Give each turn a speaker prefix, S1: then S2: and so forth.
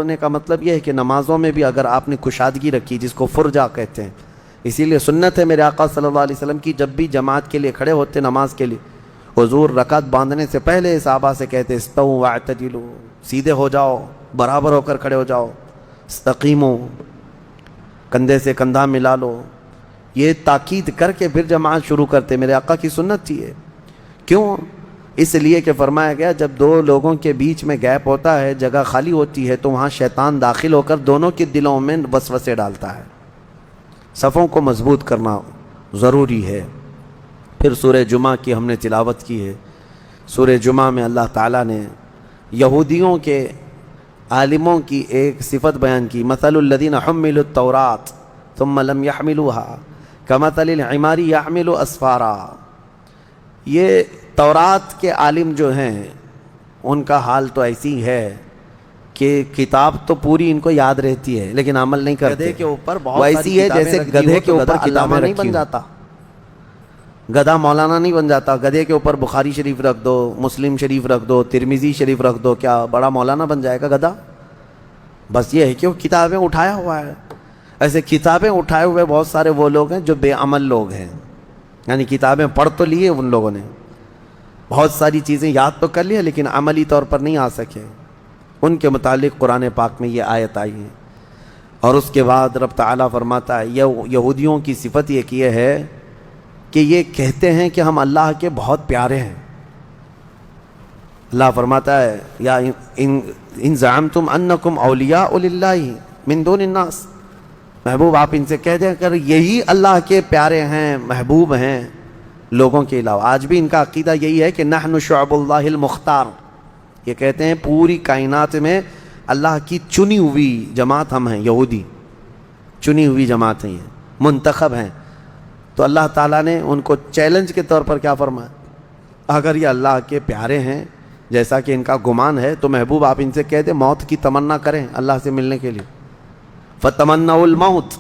S1: توڑنے کا مطلب یہ ہے کہ نمازوں میں بھی اگر آپ نے کشادگی رکھی، جس کو فرجہ کہتے ہیں، اسی لیے سنت ہے میرے آقا صلی اللہ علیہ وسلم کی، جب بھی جماعت کے لیے کھڑے ہوتے نماز کے لیے، حضور رکعت باندھنے سے پہلے صحابہ سے کہتے استووا واعتدلوا، سیدھے ہو جاؤ، برابر ہو کر کھڑے ہو جاؤ، استقیموا، کندھے سے کندھا ملا لو، یہ تاکید کر کے پھر جماعت شروع کرتے۔ میرے آقا کی سنت تھی ہے۔ کیوں؟ اس لیے کہ فرمایا گیا جب دو لوگوں کے بیچ میں گیپ ہوتا ہے، جگہ خالی ہوتی ہے، تو وہاں شیطان داخل ہو کر دونوں کے دلوں میں وسوسے ڈالتا ہے۔ صفوں کو مضبوط کرنا ضروری ہے۔ پھر سورہ جمعہ کی ہم نے تلاوت کی ہے۔ سورہ جمعہ میں اللہ تعالیٰ نے یہودیوں کے عالموں کی ایک صفت بیان کی، مثل الذین حملوا التوراۃ ثم لم يحملوها کمثل الحمار يحمل اسفارا۔ یہ تورات کے عالم جو ہیں ان کا حال تو ایسی ہے کہ کتاب تو پوری ان کو یاد رہتی ہے لیکن عمل نہیں کرتے۔ گدھے کے اوپر وہ ایسی ہے جیسے گدھے کے اوپر کتابیں نہیں بن جاتا، گدھا مولانا نہیں بن جاتا۔ گدھے کے اوپر بخاری شریف رکھ دو، مسلم شریف رکھ دو، ترمذی شریف رکھ دو، کیا بڑا مولانا بن جائے گا گدھا؟ بس یہ ہے کہ وہ کتابیں اٹھایا ہوا ہے۔ ایسے کتابیں اٹھائے ہوئے بہت سارے وہ لوگ ہیں جو بے عمل لوگ ہیں، یعنی کتابیں پڑھ تو لیے ان لوگوں نے، بہت ساری چیزیں یاد تو کر لیا لیکن عملی طور پر نہیں آ سکے۔ ان کے متعلق قرآن پاک میں یہ آیت آئی ہے۔ اور اس کے بعد رب تعالیٰ فرماتا ہے یہودیوں کی صفت یہ ہے کہ یہ کہتے ہیں کہ ہم اللہ کے بہت پیارے ہیں۔ اللہ فرماتا ہے یا ان زعمتم انکم اولیاء للہ من دون الناس، محبوب آپ ان سے کہہ دیں کر یہی اللہ کے پیارے ہیں، محبوب ہیں لوگوں کے علاوہ۔ آج بھی ان کا عقیدہ یہی ہے کہ نحن شعب اللہ المختار، یہ کہتے ہیں پوری کائنات میں اللہ کی چنی ہوئی جماعت ہم ہیں، یہودی چنی ہوئی جماعت ہیں، یہ منتخب ہیں۔ تو اللہ تعالیٰ نے ان کو چیلنج کے طور پر کیا فرمایا، اگر یہ اللہ کے پیارے ہیں جیسا کہ ان کا گمان ہے تو محبوب آپ ان سے کہہ دیں موت کی تمنا کریں اللہ سے ملنے کے لیے، فتمنوا الموت،